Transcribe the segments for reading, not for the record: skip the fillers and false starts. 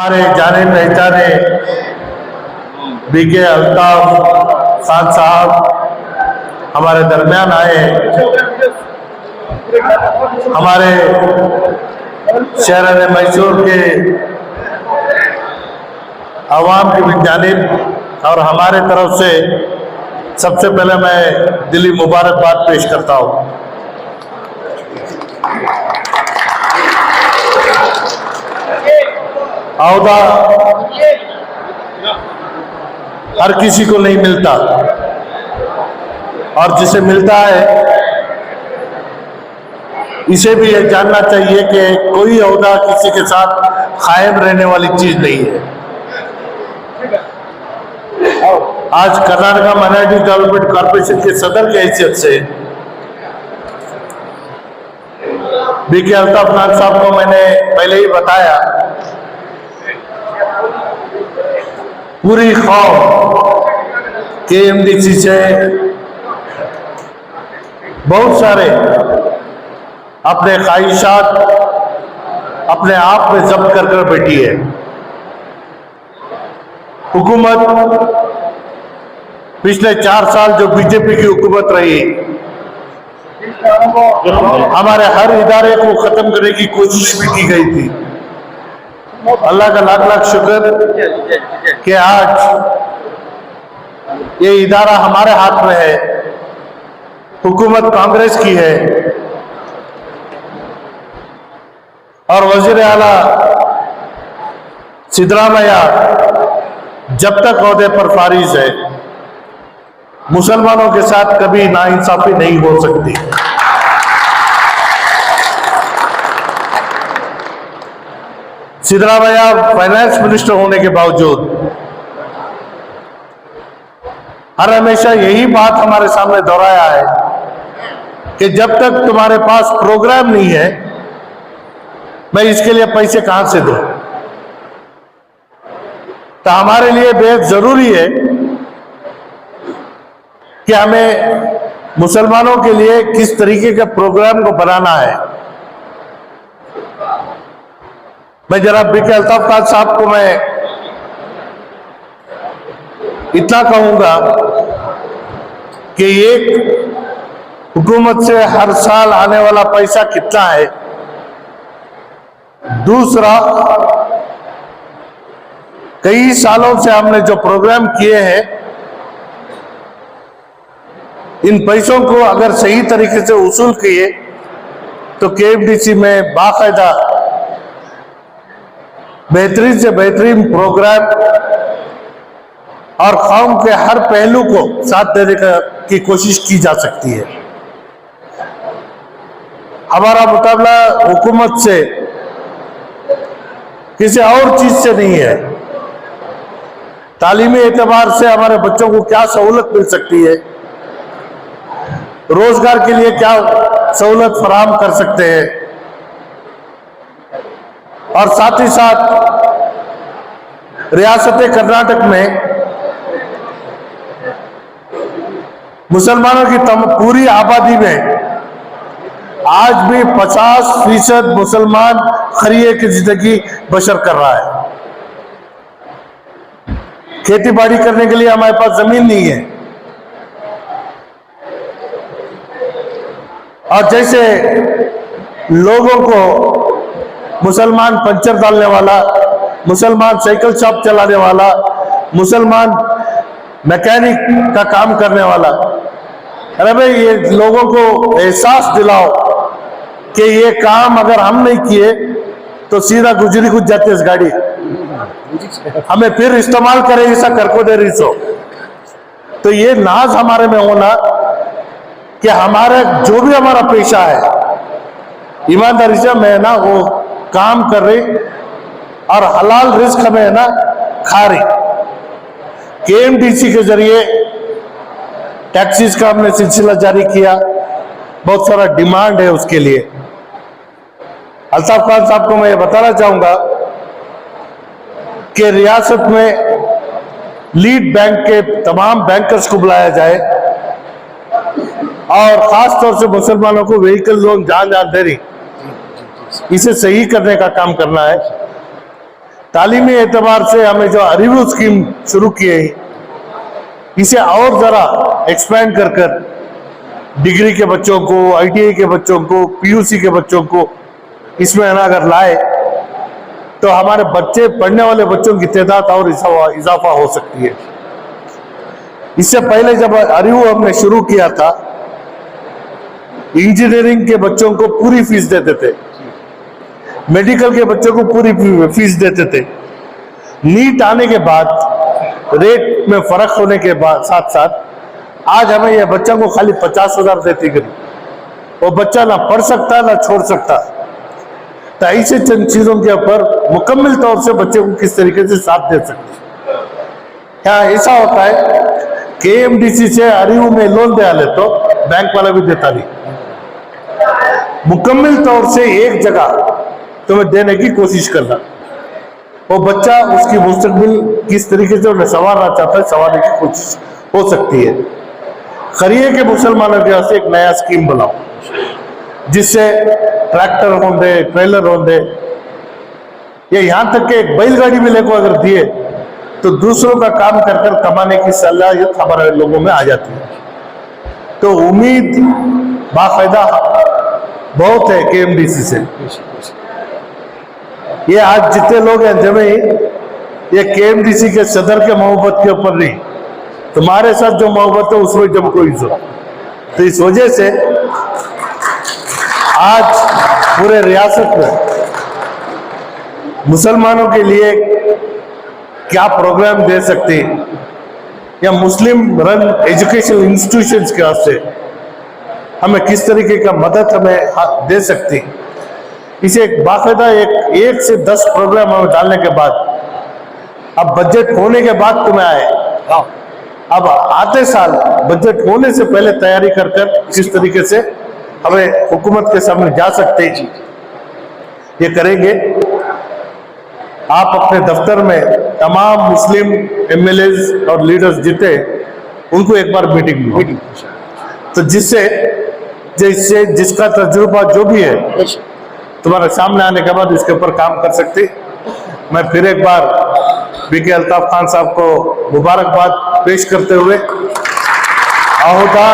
हमारे जाने पहचाने बीके अल्ताफ खान साहब हमारे दरमियान आए। हमारे शहर मैसूर के आवाम की जानिब और हमारे तरफ से सबसे पहले मैं दिली मुबारकबाद पेश करता हूँ। औहदा हर किसी को नहीं मिलता और जिसे मिलता है इसे भी यह जानना चाहिए कि कोई औहदा किसी के साथ कायम रहने वाली चीज नहीं है। आज कर्नाटका माइनॉरिटी डेवलपमेंट कॉर्पोरेशन के सदर की हैसियत से बीके अल्ताफ खान साहब को मैंने पहले ही बताया, पूरी कौम KMDC से बहुत सारे अपने ख्वाहिशात अपने आप में जब्त कर कर बैठी है। हुकूमत पिछले 4 साल जो बीजेपी की हुकूमत रही, हमारे हर इदारे को खत्म करने की कोशिश भी की गई थी। अल्लाह का लाख लाख शुक्र कि आज ये इदारा हमारे हाथ में है। हुकूमत कांग्रेस की है और वजीर आला सिद्धरामैया जब तक ओहदे पर फारिज है, मुसलमानों के साथ कभी नाइंसाफी नहीं हो सकती। सिद्धरामैया फाइनेंस मिनिस्टर होने के बावजूद हर हमेशा यही बात हमारे सामने दोहराया है कि जब तक तुम्हारे पास प्रोग्राम नहीं है, मैं इसके लिए पैसे कहां से दूं। तो हमारे लिए बेहद जरूरी है कि हमें मुसलमानों के लिए किस तरीके के प्रोग्राम को बनाना है। मैं जनाब बीके अल्ताफ खान साहब को मैं इतना कहूंगा कि एक हुकूमत से हर साल आने वाला पैसा कितना है, दूसरा कई सालों से हमने जो प्रोग्राम किए हैं, इन पैसों को अगर सही तरीके से वसूल किए तो KMDC में बाकायदा बेहतरीन से बेहतरीन प्रोग्राम और कौम के हर पहलू को साथ देने की कोशिश की जा सकती है। हमारा मुकाबला हुकूमत से किसी और चीज से नहीं है। तालीमी एतबार से हमारे बच्चों को क्या सहूलत मिल सकती है, रोजगार के लिए क्या सहूलत फराहम कर सकते हैं, और साथ ही साथ रियासत कर्नाटक में मुसलमानों की पूरी आबादी में आज भी 50% मुसलमान खरीए की जिंदगी बसर कर रहा है। खेती बाड़ी करने के लिए हमारे पास जमीन नहीं है। और जैसे लोगों को मुसलमान पंचर डालने वाला, मुसलमान साइकिल शॉप चलाने वाला, मुसलमान मैकेनिक का काम करने वाला, अरे भाई ये लोगों को एहसास दिलाओ कि ये काम अगर हम नहीं किए तो सीधा गुजरी कुछ जाती है इस गाड़ी, हमें फिर इस्तेमाल करें ऐसा कर को दे रही सो। तो ये नाज हमारे में होना कि हमारा जो भी हमारा पेशा है, ईमानदारी से मैं ना वो काम कर रही और हलाल रिस्क हमें ना खा रही। KMDC के जरिए टैक्सीज का हमने सिलसिला जारी किया, बहुत सारा डिमांड है उसके लिए। अल्ताफ खान साहब को मैं ये बताना चाहूंगा कि रियासत में लीड बैंक के तमाम बैंकर्स को बुलाया जाए और खास तौर से मुसलमानों को व्हीकल लोन जान दे रही, इसे सही करने का काम करना है। तालीमी एतबार से हमें जो अरीवू स्कीम शुरू की है, इसे और जरा एक्सपेंड कर डिग्री के बच्चों को, ITI के बच्चों को, PUC के बच्चों को इसमें ना अगर लाए तो हमारे बच्चे, पढ़ने वाले बच्चों की तादाद और इजाफा हो सकती है। इससे पहले जब अरीवू हमने शुरू किया था, इंजीनियरिंग के बच्चों को पूरी फीस देते थे, मेडिकल के बच्चों को पूरी फीस देते थे। नीट आने के बाद रेट में फर्क होने के बाद साथ साथ आज हमें यह बच्चा को खाली 50,000 देती गई, वो बच्चा ना पढ़ सकता ना छोड़ सकता। तो ऐसे चंद चीजों के ऊपर मुकम्मल तौर से बच्चे को किस तरीके से साथ दे सकते। यहाँ ऐसा होता है KMDC से अरीवू में लोन दे ले तो बैंक वाला भी देता नहीं, मुकम्मल तौर से एक जगह तुम्हें देने की कोशिश करना। वो बच्चा उसकी मुस्तकबिल किस तरीके से उन्हें संवारना चाहता है, संवारने की कोशिश हो सकती है। खरिये के मुसलमानों के वास्ते एक नया स्कीम बनाओ जिससे ट्रैक्टर होंगे, ट्रेलर होंगे, या यहाँ तक कि एक बैलगाड़ी भी लेकर अगर दिए तो दूसरों का काम कर कर कमाने की सलाहियत हमारे लोगों में आ जाती है। तो उम्मीद बाकायदा बहुत है KMDC से। ये आज जितने लोग हैं जमे, ये KMDC के सदर के मोहब्बत के ऊपर नहीं, तुम्हारे साथ जो मोहब्बत है उसमें जब कोई इज्जत। तो इस वजह से आज पूरे रियासत में मुसलमानों के लिए क्या प्रोग्राम दे सकते हैं, या मुस्लिम रन एजुकेशन इंस्टीट्यूशंस के वास्ते हमें किस तरीके का मदद हमें दे सकती, इसे एक बाकायदा एक से 10 प्रोग्राम हमें डालने के बाद, अब बजट होने के बाद तुम्हें आए, अब आते साल बजट होने से पहले तैयारी कर किस तरीके से हमें हुकूमत के सामने जा सकते हैं, ये करेंगे। आप अपने दफ्तर में तमाम मुस्लिम MLAs और लीडर्स जितने, उनको एक बार मीटिंग लो, तो जिससे जिसका तजुर्बा जो भी है तुम्हारे सामने आने के बाद इसके ऊपर काम कर सकते। मैं फिर एक बार BK अल्ताफ खान साहब को मुबारकबाद पेश करते हुए, औहदा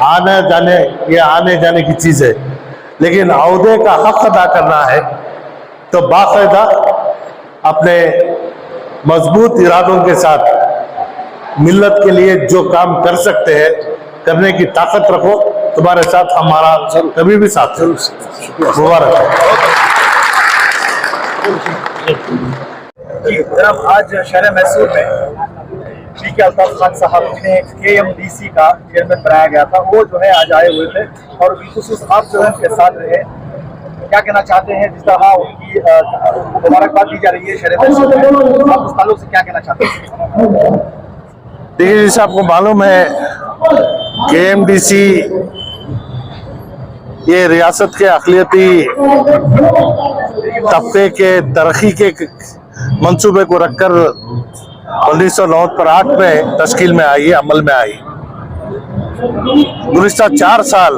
आने जाने की चीज है, लेकिन औहदे का हक अदा करना है तो बाकायदा अपने मजबूत इरादों के साथ मिल्लत के लिए जो काम कर सकते हैं करने की ताकत रखो। तुम्हारे साथ हमारा कभी भी साथ है। मुबारक। जनाब, आज शहर मैसूर में BK अल्ताफ खान साहब ने KMDC का चेयरमैन बनाया गया था, वो जो है आज आए हुए थे और बिलखुसूस आप जो है उनके साथ रहे। क्या कहना चाहते हैं, जिस तरह उनकी मुबारकबाद दी जा रही है शहर मैसूर में, आप उस ताल्लुक से क्या कहना चाहते हैं? देखिए, जैसे आपको मालूम है KMDC ये रियासत के अक़लियती तबके के तरक्की के मंसूबे को रखकर 1998 में तश्कील में आई, अमल में आई। गुज़िश्ता 4 साल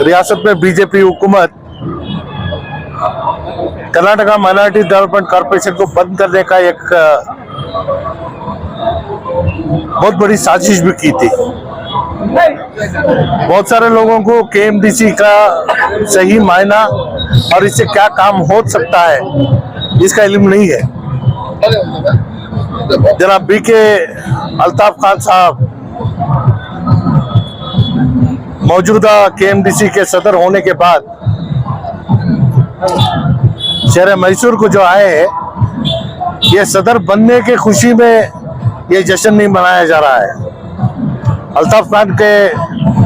रियासत में BJP हुकूमत कर्नाटका माइनॉरिटी डेवलपमेंट कॉर्पोरेशन को बंद करने का एक बहुत बड़ी साजिश भी की थी। बहुत सारे लोगों को KMDC का सही मायना और इससे क्या काम हो सकता है इसका इल्म नहीं है। जनाब BK अल्ताफ खान साहब मौजूदा KMDC के सदर होने के बाद शहर मैसूर को जो आए हैं, ये सदर बनने के खुशी में ये जश्न नहीं मनाया जा रहा है। अल्ताफ खान के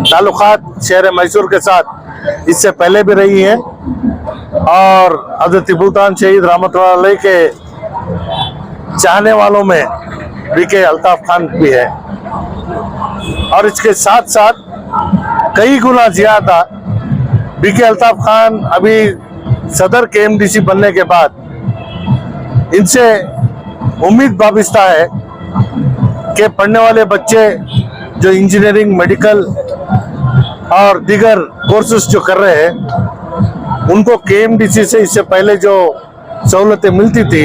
ताल्लुकात शहर मैसूर के साथ इससे पहले भी रही है और हज़रत टिपू शहीद रहमतुल्लाह अलैह के चाहने वालों में BK अल्ताफ खान भी है। और इसके साथ साथ कई गुना ज्यादा BK अल्ताफ खान अभी सदर KMDC बनने के बाद इनसे उम्मीद वाबिस्ता है कि पढ़ने वाले बच्चे जो इंजीनियरिंग, मेडिकल और दीगर कोर्सेस जो कर रहे हैं, उनको केएमडीसी से इससे पहले जो सहूलतें मिलती थी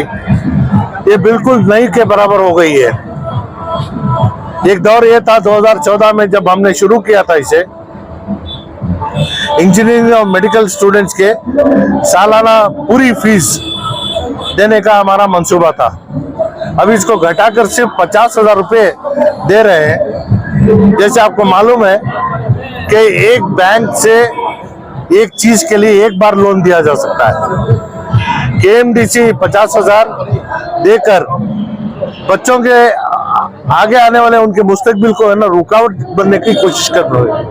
ये बिल्कुल नहीं के बराबर हो गई है। एक दौर ये था 2014 में जब हमने शुरू किया था इसे, इंजीनियरिंग और मेडिकल स्टूडेंट्स के सालाना पूरी फीस देने का हमारा मंसूबा था। अभी इसको घटाकर सिर्फ 50,000 रुपये दे रहे हैं। जैसे आपको मालूम है कि एक बैंक से एक चीज के लिए एक बार लोन दिया जा सकता है। केएमडीसी 50,000 देकर बच्चों के आगे आने वाले उनके मुस्तकबिल को है ना रुकावट बनने की कोशिश कर रहे हैं।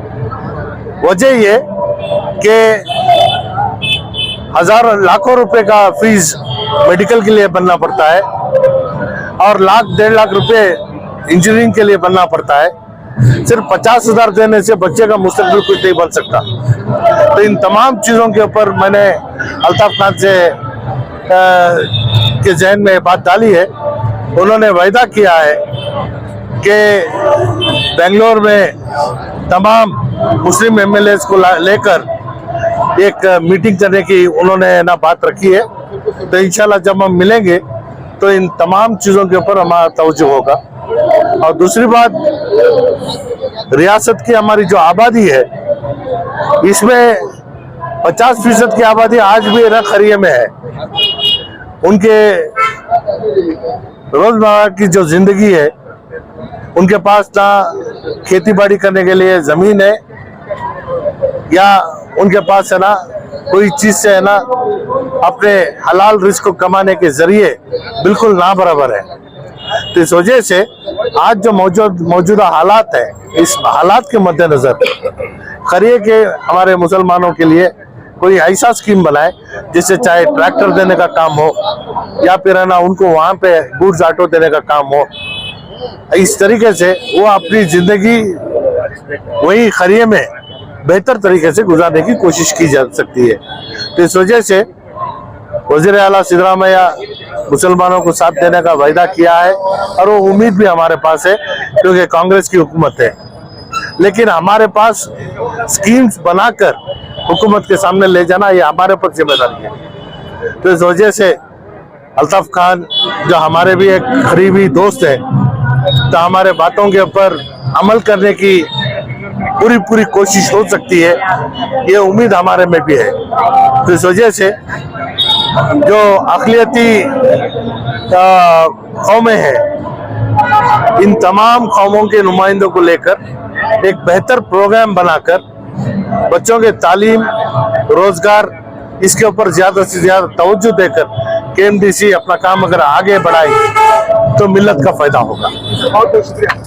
वजह ये कि हजारों लाखों रुपए का फीस मेडिकल के लिए बनना पड़ता है और लाख 1.5 लाख रुपए इंजीनियरिंग के लिए बनना पड़ता है। सिर्फ 50,000 देने से बच्चे का मुस्तकबिल कुछ नहीं बन सकता। तो इन तमाम चीजों के ऊपर मैंने अल्ताफ खान से के जहन में बात डाली है। उन्होंने वायदा किया है कि बेंगलोर में तमाम मुस्लिम एमएलएस को लेकर एक मीटिंग करने की उन्होंने ना बात रखी है। तो इंशाल्लाह जब हम मिलेंगे तो इन तमाम चीज़ों के ऊपर हमारा तवज्जो होगा। और दूसरी बात, रियासत की हमारी जो आबादी है इसमें 50% की आबादी आज भी रखरिये में है। उनके रोजमर्रा की जो जिंदगी है, उनके पास ना खेती बाड़ी करने के लिए जमीन है या उनके पास है ना कोई चीज से है ना अपने हलाल रिस्क को कमाने के जरिए बिल्कुल ना बराबर है। तो इस वजह से आज जो मौजूदा हालात है, इस हालात के मद्देनजर खरिये के हमारे मुसलमानों के लिए कोई ऐसा स्कीम बनाए जिससे चाहे ट्रैक्टर देने का काम हो या फिर है ना उनको वहां पे गुड्स ऑटो देने का काम हो, इस तरीके से वो अपनी जिंदगी वही खरिये में बेहतर तरीके से गुजारने की कोशिश की जा सकती है। तो इस वजह से वज़ीर आला सिद्धरामैया मुसलमानों को साथ देने का वायदा किया है और वो उम्मीद भी हमारे पास है क्योंकि कांग्रेस की हुकूमत है। लेकिन हमारे पास स्कीम्स बनाकर हुकूमत के सामने ले जाना ये हमारे ऊपर जिम्मेदारी है। तो इस वजह से अल्ताफ खान जो हमारे भी एक करीबी दोस्त है, तो हमारे बातों के ऊपर अमल करने की पूरी कोशिश हो सकती है, ये उम्मीद हमारे में भी है। तो इस वजह से जो अक़लियती कौमें हैं, इन तमाम कौमों के नुमाइंदों को लेकर एक बेहतर प्रोग्राम बनाकर बच्चों के तालीम, रोजगार, इसके ऊपर ज्यादा से ज्यादा तवज्जो देकर केएमडीसी अपना काम अगर आगे बढ़ाए तो मिल्लत का फायदा होगा। बहुत बहुत शुक्रिया।